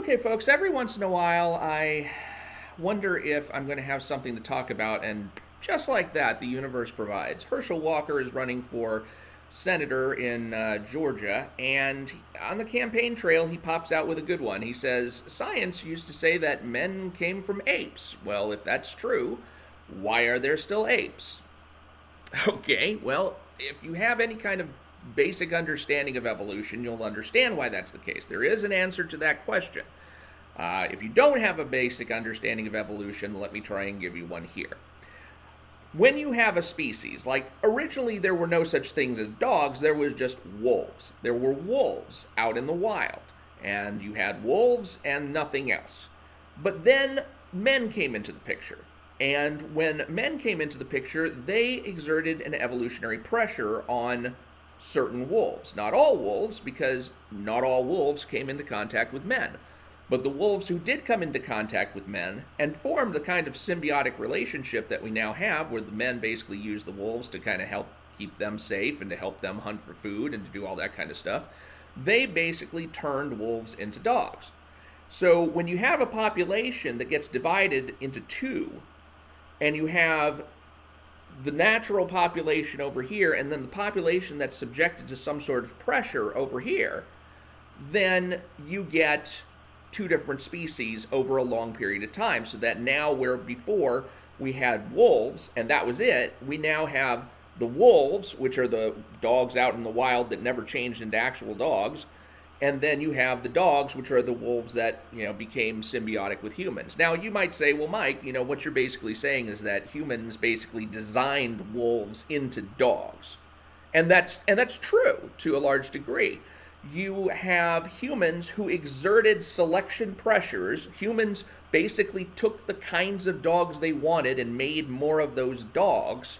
Okay, folks, every once in a while I wonder if I'm going to have something to talk about, and just like that, the universe provides. Herschel Walker is running for senator in Georgia, and on the campaign trail, he pops out with a good one. He says, "Science used to say that men came from apes. Well, if that's true, why are there still apes?" Okay, well, if you have any kind of basic understanding of evolution, you'll understand why that's the case. There is an answer to that question. If you don't have a basic understanding of evolution, let me try and give you one here. When you have a species, like originally there were no such things as dogs, there was just wolves. There were wolves out in the wild, and you had wolves and nothing else. But then men came into the picture. And when men came into the picture, they exerted an evolutionary pressure on certain wolves. Not all wolves, because not all wolves came into contact with men. But the wolves who did come into contact with men and formed the kind of symbiotic relationship that we now have, where the men basically use the wolves to kind of help keep them safe and to help them hunt for food and to do all that kind of stuff, they basically turned wolves into dogs. So when you have a population that gets divided into two, and you have the natural population over here and then the population that's subjected to some sort of pressure over here, then you get two different species over a long period of time. So that now, where before we had wolves and that was it, we now have the wolves, which are the dogs out in the wild that never changed into actual dogs, and then you have the dogs, which are the wolves that became symbiotic with humans. Now you might say, well, Mike, what you're basically saying is that humans basically designed wolves into dogs, and that's true to a large degree. You have humans who exerted selection pressures. Humans basically took the kinds of dogs they wanted and made more of those dogs.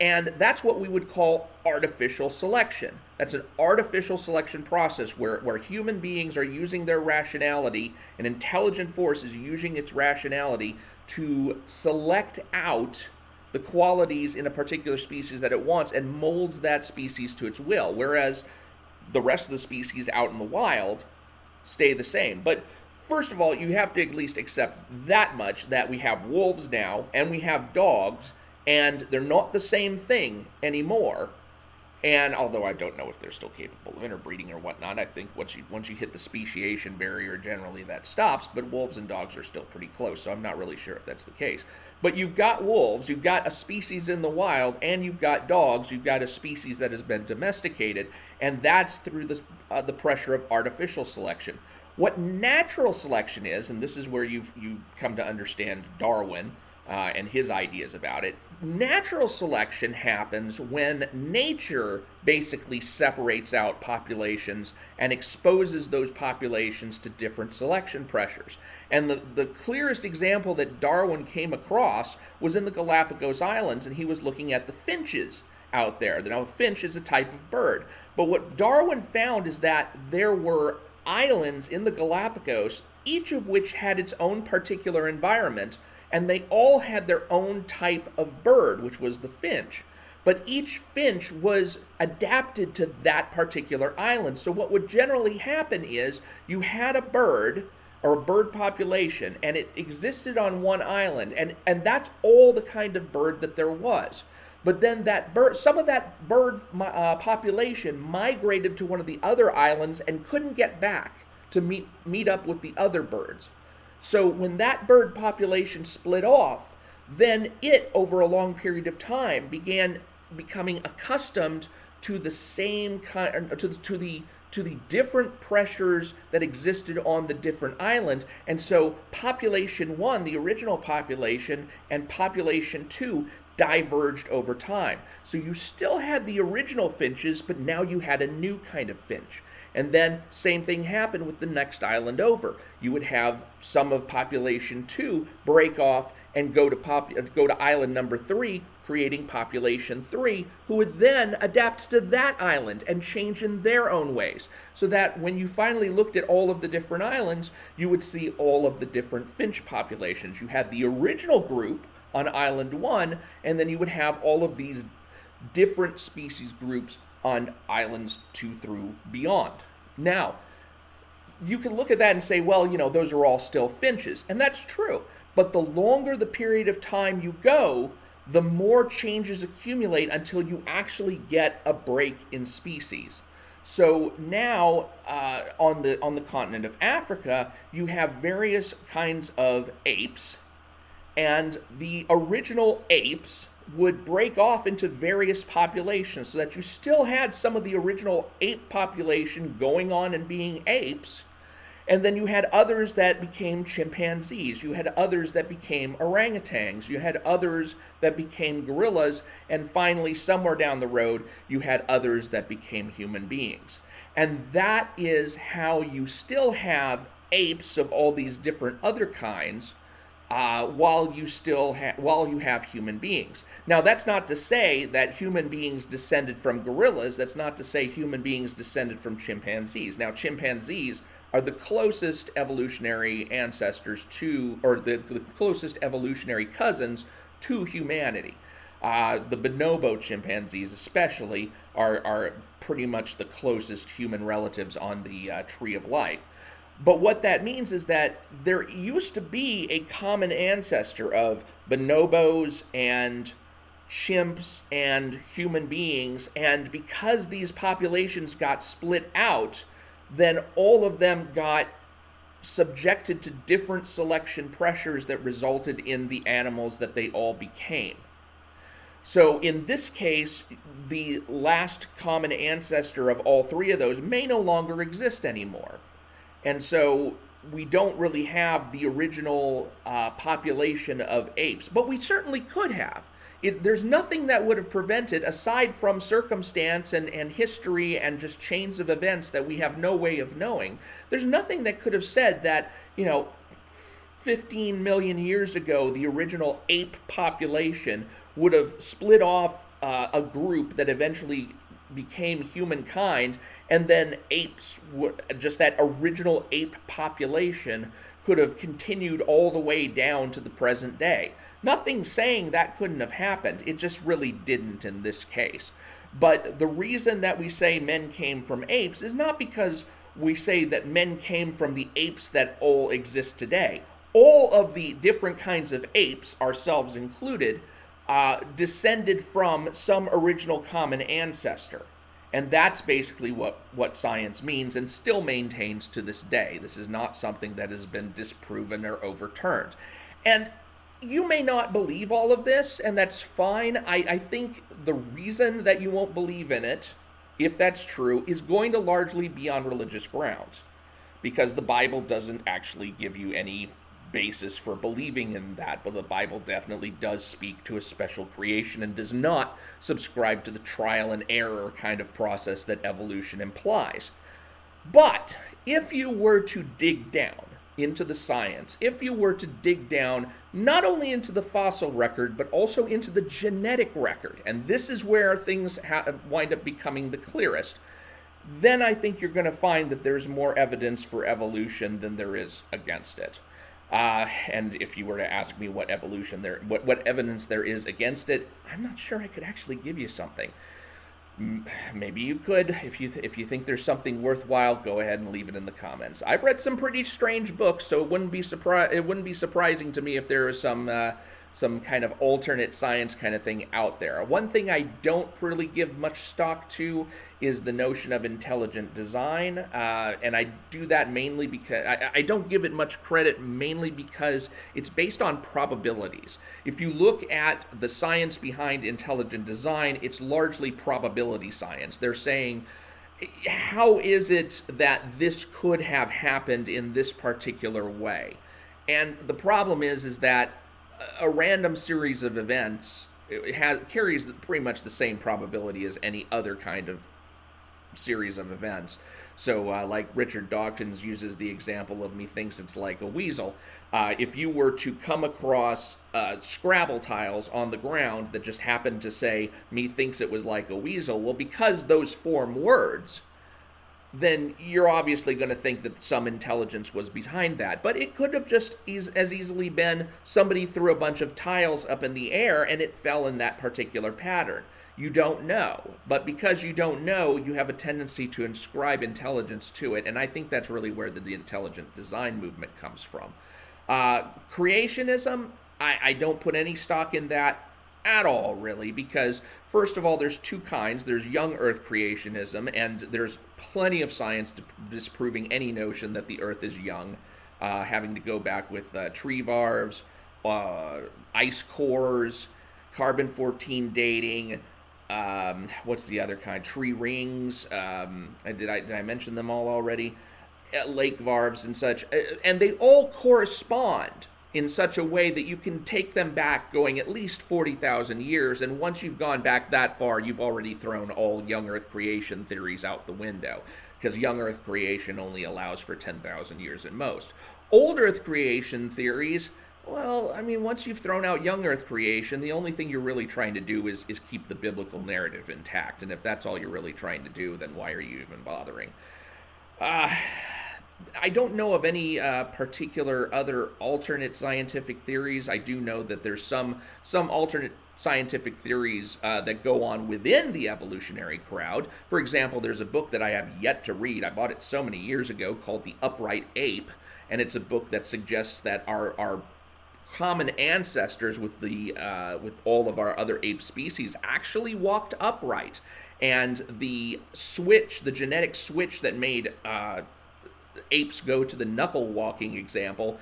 And that's what we would call artificial selection. That's an artificial selection process where human beings are using their rationality, an intelligent force is using its rationality to select out the qualities in a particular species that it wants and molds that species to its will. Whereas the rest of the species out in the wild stay the same. But first of all, you have to at least accept that much, that we have wolves now and we have dogs, and they're not the same thing anymore. And although I don't know if they're still capable of interbreeding or whatnot, I think once you hit the speciation barrier, generally that stops. But wolves and dogs are still pretty close, so I'm not really sure if that's the case. But you've got wolves, you've got a species in the wild, and you've got dogs. You've got a species that has been domesticated, and that's through the pressure of artificial selection. What natural selection is, and this is where you come to understand Darwin and his ideas about it. Natural selection happens when nature basically separates out populations and exposes those populations to different selection pressures. And the clearest example that Darwin came across was in the Galapagos Islands, and he was looking at the finches out there. Now, a finch is a type of bird. But what Darwin found is that there were islands in the Galapagos, each of which had its own particular environment, and they all had their own type of bird, which was the finch. But each finch was adapted to that particular island. So what would generally happen is you had a bird or a bird population, and it existed on one island, and that's all the kind of bird that there was. But then some of that bird population migrated to one of the other islands and couldn't get back to meet up with the other birds. So when that bird population split off, then it, over a long period of time, began becoming accustomed to the same kind, to the different pressures that existed on the different island. And so population one, the original population, and population two diverged over time. So you still had the original finches, but now you had a new kind of finch. And then same thing happened with the next island over. You would have some of population 2 break off and go to island number 3, creating population 3, who would then adapt to that island and change in their own ways. So that when you finally looked at all of the different islands, you would see all of the different finch populations. You had the original group on island 1, and then you would have all of these different species groups on islands 2 through beyond. Now, you can look at that and say, well, those are all still finches. And that's true. But the longer the period of time you go, the more changes accumulate until you actually get a break in species. So now, on the continent of Africa, you have various kinds of apes, and the original apes would break off into various populations so that you still had some of the original ape population going on and being apes, and then you had others that became chimpanzees. You had others that became orangutans. You had others that became gorillas. And finally, somewhere down the road, you had others that became human beings. And that is how you still have apes of all these different other kinds, while you have human beings. Now, that's not to say that human beings descended from gorillas. That's not to say human beings descended from chimpanzees. Now, chimpanzees are the closest evolutionary ancestors to, or the closest evolutionary cousins to humanity. The bonobo chimpanzees, especially, are pretty much the closest human relatives on the tree of life. But what that means is that there used to be a common ancestor of bonobos and chimps and human beings, and because these populations got split out, then all of them got subjected to different selection pressures that resulted in the animals that they all became. So in this case, the last common ancestor of all three of those may no longer exist anymore. And so we don't really have the original population of apes, but we certainly could have. There's nothing that would have prevented, aside from circumstance and history and just chains of events that we have no way of knowing, there's nothing that could have said that, 15 million years ago, the original ape population would have split off a group that eventually became humankind, and then apes, just that original ape population, could have continued all the way down to the present day. Nothing's saying that couldn't have happened. It just really didn't in this case. But the reason that we say men came from apes is not because we say that men came from the apes that all exist today. All of the different kinds of apes, ourselves included, descended from some original common ancestor. And that's basically what science means and still maintains to this day. This is not something that has been disproven or overturned. And you may not believe all of this, and that's fine. I think the reason that you won't believe in it, if that's true, is going to largely be on religious grounds, because the Bible doesn't actually give you any basis for believing in that, but the Bible definitely does speak to a special creation and does not subscribe to the trial and error kind of process that evolution implies. But if you were to dig down into the science, if you were to dig down not only into the fossil record, but also into the genetic record, and this is where things wind up becoming the clearest, then I think you're going to find that there's more evidence for evolution than there is against it. And if you were to ask me what evidence there is against it, I'm not sure I could actually give you something. Maybe you could. If you think there's something worthwhile, go ahead and leave it in the comments. I've read some pretty strange books, so it wouldn't be surprising to me if there was some kind of alternate science kind of thing out there. One thing I don't really give much stock to is the notion of intelligent design, and I do that mainly because I don't give it much credit, mainly because it's based on probabilities. If you look at the science behind intelligent design, it's largely probability science. They're saying, how is it that this could have happened in this particular way? And the problem is that a random series of events carries pretty much the same probability as any other kind of series of events. So like Richard Dawkins uses the example of methinks it's like a weasel. If you were to come across Scrabble tiles on the ground that just happened to say methinks it was like a weasel, well, because those form words, then you're obviously going to think that some intelligence was behind that. But it could have just as easily been somebody threw a bunch of tiles up in the air and it fell in that particular pattern. You don't know. But because you don't know, you have a tendency to ascribe intelligence to it. And I think that's really where the intelligent design movement comes from. Creationism, I don't put any stock in that at all, really, because first of all, there's two kinds. There's young Earth creationism, and there's plenty of science disproving any notion that the Earth is young, having to go back with tree varves, ice cores, carbon 14 dating. What's the other kind? Tree rings. Did I mention them all already? Lake varves and such, and they all correspond in such a way that you can take them back going at least 40,000 years, and once you've gone back that far, you've already thrown all young Earth creation theories out the window, because young Earth creation only allows for 10,000 years at most. Old Earth creation theories, well, I mean, once you've thrown out young Earth creation, the only thing you're really trying to do is keep the biblical narrative intact, and if that's all you're really trying to do, then why are you even bothering? I don't know of any particular other alternate scientific theories. I do know that there's some alternate scientific theories that go on within the evolutionary crowd. For example, there's a book that I have yet to read. I bought it so many years ago called The Upright Ape, and it's a book that suggests that our common ancestors with all of our other ape species actually walked upright, and the genetic switch that made apes go to the knuckle walking example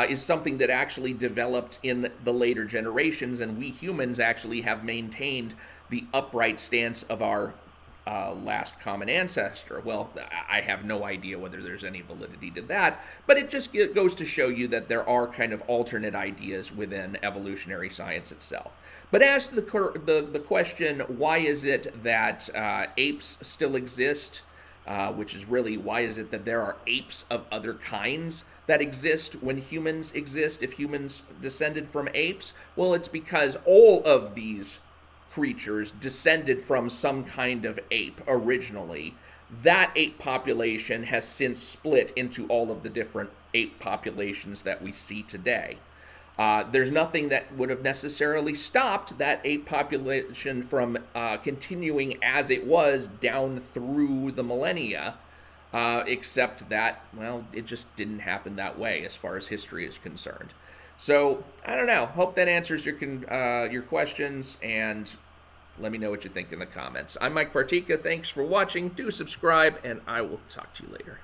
is something that actually developed in the later generations, and we humans actually have maintained the upright stance of our last common ancestor. Well, I have no idea whether there's any validity to that, but it just goes to show you that there are kind of alternate ideas within evolutionary science itself. But as to the question, why is it that apes still exist? Which is really, why is it that there are apes of other kinds that exist when humans exist, if humans descended from apes? Well, it's because all of these creatures descended from some kind of ape originally. That ape population has since split into all of the different ape populations that we see today. There's nothing that would have necessarily stopped that ape population from continuing as it was down through the millennia, except that, well, it just didn't happen that way as far as history is concerned. So, I don't know. Hope that answers your questions, and let me know what you think in the comments. I'm Mike Partika. Thanks for watching. Do subscribe, and I will talk to you later.